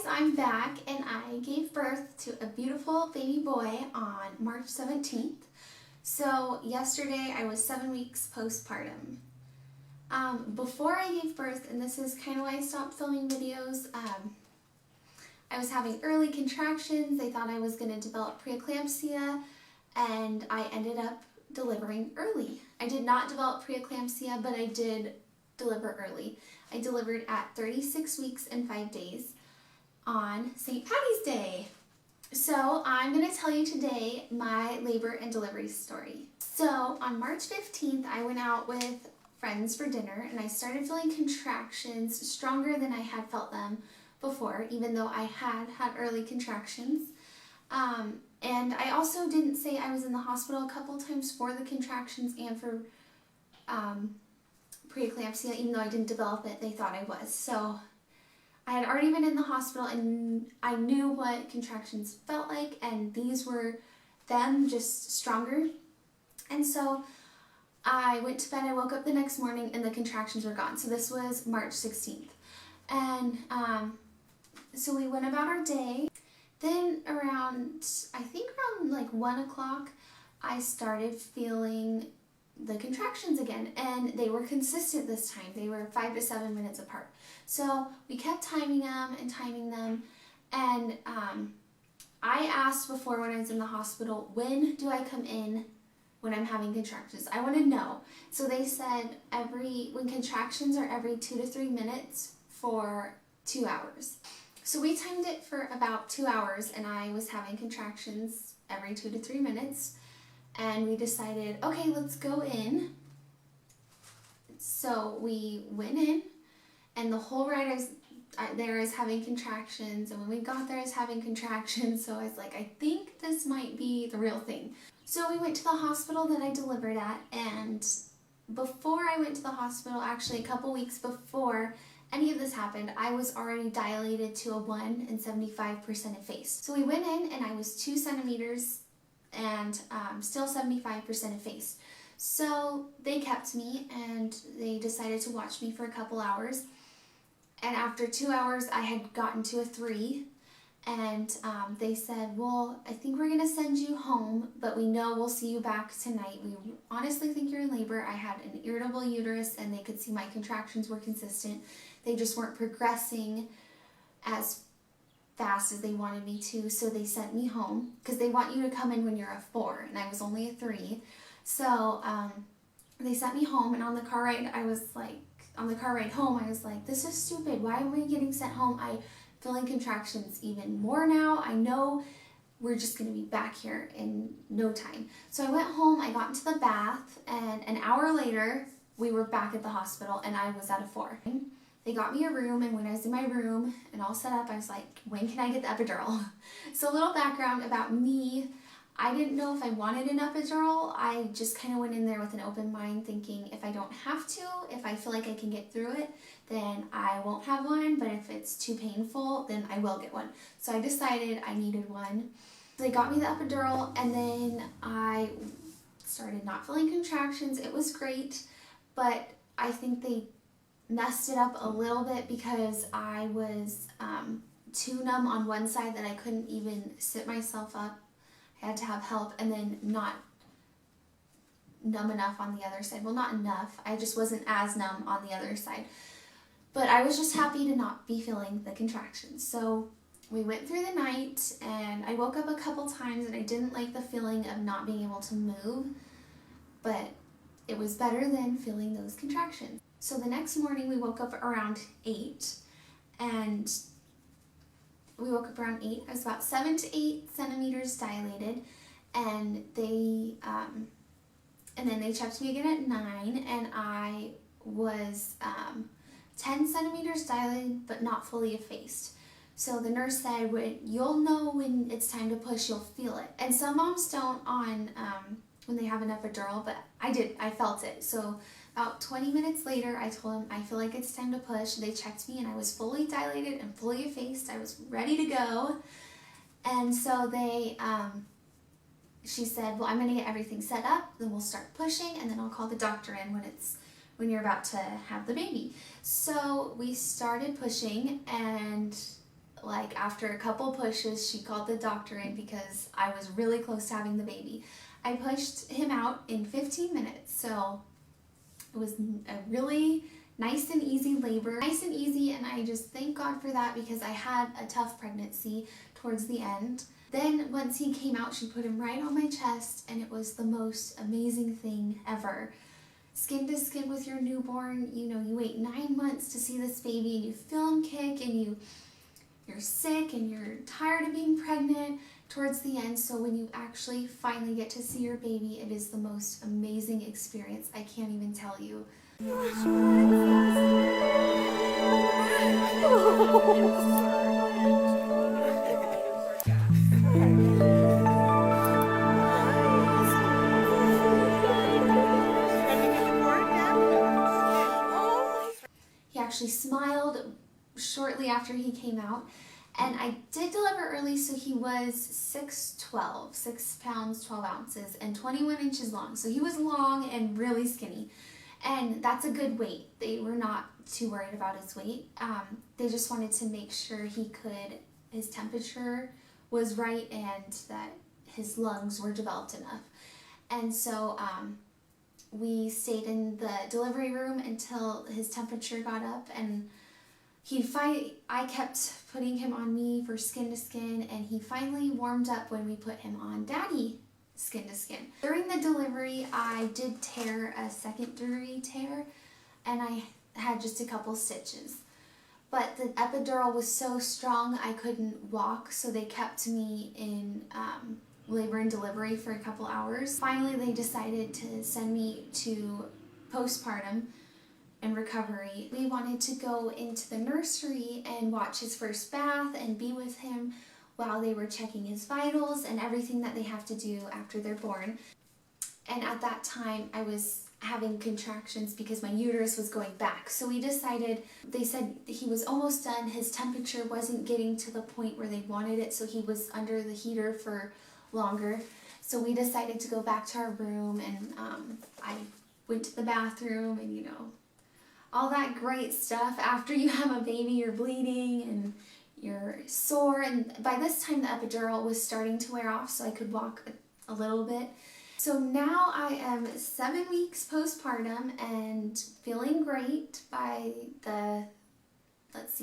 I'm back and I gave birth to a beautiful baby boy on March 17th. So yesterday I was 7 weeks postpartum. Before I gave birth, and this is kind of why I stopped filming videos, I was having early contractions. They thought I was going to develop preeclampsia and I ended up delivering early. I did not develop preeclampsia, but I did deliver early. I delivered at 36 weeks and 5 days on St. Patty's Day. So I'm going to tell you today my labor and delivery story. So on March 15th, I went out with friends for dinner and I started feeling contractions stronger than I had felt them before, even though I had had early contractions. And I also didn't say I was in the hospital a couple times for the contractions and for preeclampsia, even though I didn't develop it, they thought I was. So I had already been in the hospital and I knew what contractions felt like, and these were them, just stronger. And so I went to bed, I woke up the next morning and the contractions were gone. So this was March 16th. And so we went about our day. Then around, I think around like 1 o'clock, I started feeling the contractions again, and they were consistent this time. They were 5 to 7 minutes apart. So we kept timing them, and I asked before when I was in the hospital, when do I come in when I'm having contractions? I want to know. So they said when contractions are every 2 to 3 minutes for 2 hours. So we timed it for about 2 hours, and I was having contractions every 2 to 3 minutes. And we decided, okay, let's go in. So we went in, and the whole ride I was having contractions, and when we got there I was having contractions, so I was like, I think this might be the real thing. So we went to the hospital that I delivered at, and before I went to the hospital, actually a couple weeks before any of this happened, I was already dilated to a 1 and 75% effaced. So we went in and I was 2 centimeters and still 75% effaced. So they kept me and they decided to watch me for a couple hours. And after 2 hours, I had gotten to a 3. And they said, well, I think we're going to send you home, but we know we'll see you back tonight. We honestly think you're in labor. I had an irritable uterus and they could see my contractions were consistent. They just weren't progressing as fast as they wanted me to, so they sent me home because they want you to come in when you're a 4 and I was only a 3. So they sent me home, and on the car ride home I was like, this is stupid. Why am I getting sent home? I'm feeling contractions even more now. I know we're just going to be back here in no time. So I went home, I got into the bath, and an hour later we were back at the hospital and I was at a 4. They got me a room, and when I was in my room and all set up, I was like, when can I get the epidural? So a little background about me. I didn't know if I wanted an epidural. I just kind of went in there with an open mind thinking if I don't have to, if I feel like I can get through it, then I won't have one, but if it's too painful, then I will get one. So I decided I needed one. So they got me the epidural, and then I started not feeling contractions. It was great, but I think they messed it up a little bit because I was too numb on one side that I couldn't even sit myself up. I had to have help, and then not numb enough on the other side. Well, not enough. I just wasn't as numb on the other side. But I was just happy to not be feeling the contractions. So we went through the night, and I woke up a couple times, and I didn't like the feeling of not being able to move, but it was better than feeling those contractions. So the next morning we woke up around 8, and we woke up around 8. I was about 7 to 8 centimeters dilated, and then they checked me again at 9, and I was 10 centimeters dilated but not fully effaced. So the nurse said, you'll know when it's time to push, you'll feel it. And some moms don't when they have an epidural, but I did. I felt it. So about 20 minutes later, I told them, I feel like it's time to push. They checked me, and I was fully dilated and fully effaced. I was ready to go. And so she said, well, I'm going to get everything set up, then we'll start pushing, and then I'll call the doctor in when you're about to have the baby. So we started pushing, and like after a couple pushes, she called the doctor in because I was really close to having the baby. I pushed him out in 15 minutes, so it was a really nice and easy labor. Nice and easy, and I just thank God for that because I had a tough pregnancy towards the end. Then once he came out, she put him right on my chest, and it was the most amazing thing ever. Skin to skin with your newborn, you know, you wait 9 months to see this baby, and you feel him kick, and you're sick, and you're tired of being pregnant towards the end. So when you actually finally get to see your baby, it is the most amazing experience. I can't even tell you. He actually smiled shortly after he came out, and I did deliver early, so he was 6'12", 6 pounds 12 ounces, and 21 inches long. So he was long and really skinny, and that's a good weight. They were not too worried about his weight. They just wanted to make sure his temperature was right and that his lungs were developed enough. And so we stayed in the delivery room until his temperature got up, and I kept putting him on me for skin to skin, and he finally warmed up when we put him on daddy skin to skin. During the delivery, I did tear a secondary tear, and I had just a couple stitches. But the epidural was so strong I couldn't walk, so they kept me in labor and delivery for a couple hours. Finally, they decided to send me to postpartum and recovery. We wanted to go into the nursery and watch his first bath and be with him while they were checking his vitals and everything that they have to do after they're born. And at that time, I was having contractions because my uterus was going back. So we decided, they said he was almost done. His temperature wasn't getting to the point where they wanted it, so he was under the heater for longer. So we decided to go back to our room, and I went to the bathroom, and you know, all that great stuff. After you have a baby, you're bleeding and you're sore, and by this time the epidural was starting to wear off, so I could walk a little bit. So now I am 7 weeks postpartum and feeling great. By the,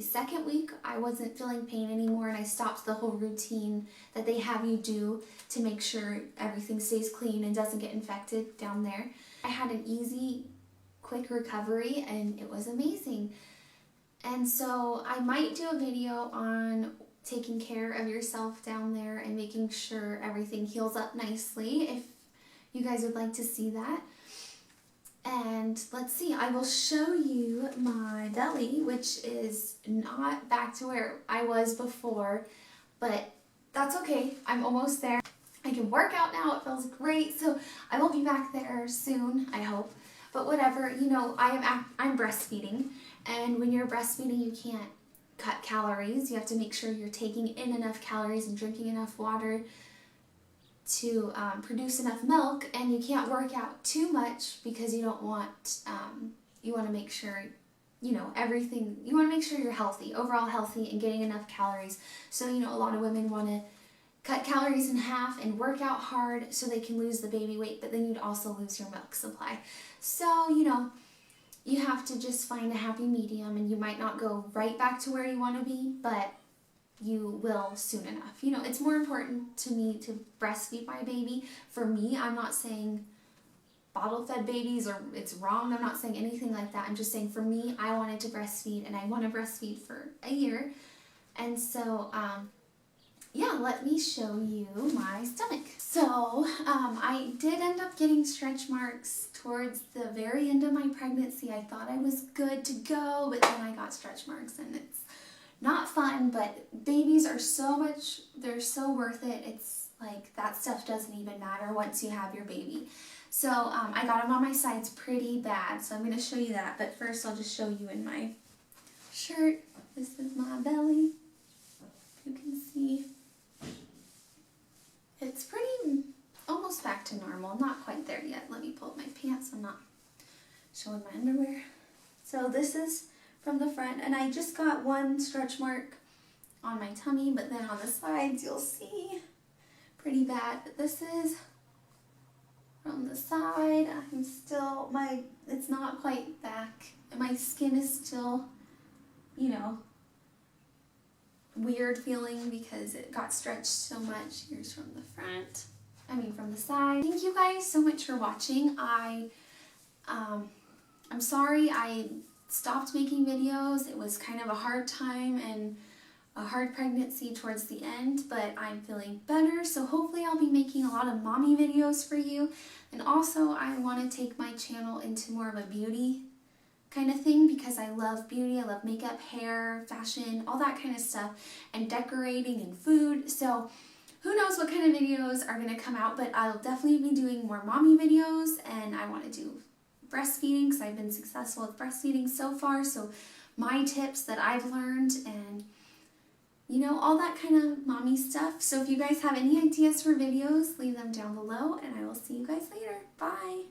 second week, I wasn't feeling pain anymore, and I stopped the whole routine that they have you do to make sure everything stays clean and doesn't get infected down there. I had an easy, quick recovery, and it was amazing. And so I might do a video on taking care of yourself down there and making sure everything heals up nicely, if you guys would like to see that. And let's see, I will show you my belly, which is not back to where I was before, but that's okay. I'm almost there. I can work out now. It feels great. So I will be back there soon, I hope. But whatever, you know, I'm breastfeeding, and when you're breastfeeding, you can't cut calories. You have to make sure you're taking in enough calories and drinking enough water to produce enough milk, and you can't work out too much because you don't want, you want to make sure, you know, everything, you want to make sure you're healthy, overall healthy, and getting enough calories. So, you know, a lot of women want to cut calories in half and work out hard so they can lose the baby weight, but then you'd also lose your milk supply. So, you know, you have to just find a happy medium, and you might not go right back to where you want to be, but you will soon enough. You know, it's more important to me to breastfeed my baby. For me, I'm not saying bottle-fed babies or it's wrong. I'm not saying anything like that. I'm just saying for me, I wanted to breastfeed, and I want to breastfeed for a year. And so, yeah, let me show you my stomach. So, I did end up getting stretch marks towards the very end of my pregnancy. I thought I was good to go, but then I got stretch marks, and it's not fun, but babies are they're so worth it. It's like that stuff doesn't even matter once you have your baby. So I got them on my sides pretty bad, so I'm going to show you that. But first I'll just show you in my shirt. This is my belly. You can see it's pretty almost back to normal. Not quite there yet. Let me pull up my pants. I'm not showing my underwear. So this is from the front, and I just got one stretch mark on my tummy, but then on the sides you'll see pretty bad. But this is from the side. I'm still, it's not quite back. My skin is still, you know, weird feeling because it got stretched so much. Here's from the front. From the side. Thank you guys so much for watching. I'm sorry I stopped making videos. It was kind of a hard time and a hard pregnancy towards the end, but I'm feeling better, so hopefully I'll be making a lot of mommy videos for you. And also I want to take my channel into more of a beauty kind of thing because I love beauty, I love makeup, hair, fashion, all that kind of stuff, and decorating and food. So who knows what kind of videos are going to come out, but I'll definitely be doing more mommy videos, and I want to do breastfeeding because I've been successful with breastfeeding so far. So my tips that I've learned and, you know, all that kind of mommy stuff. So if you guys have any ideas for videos, leave them down below, and I will see you guys later. Bye!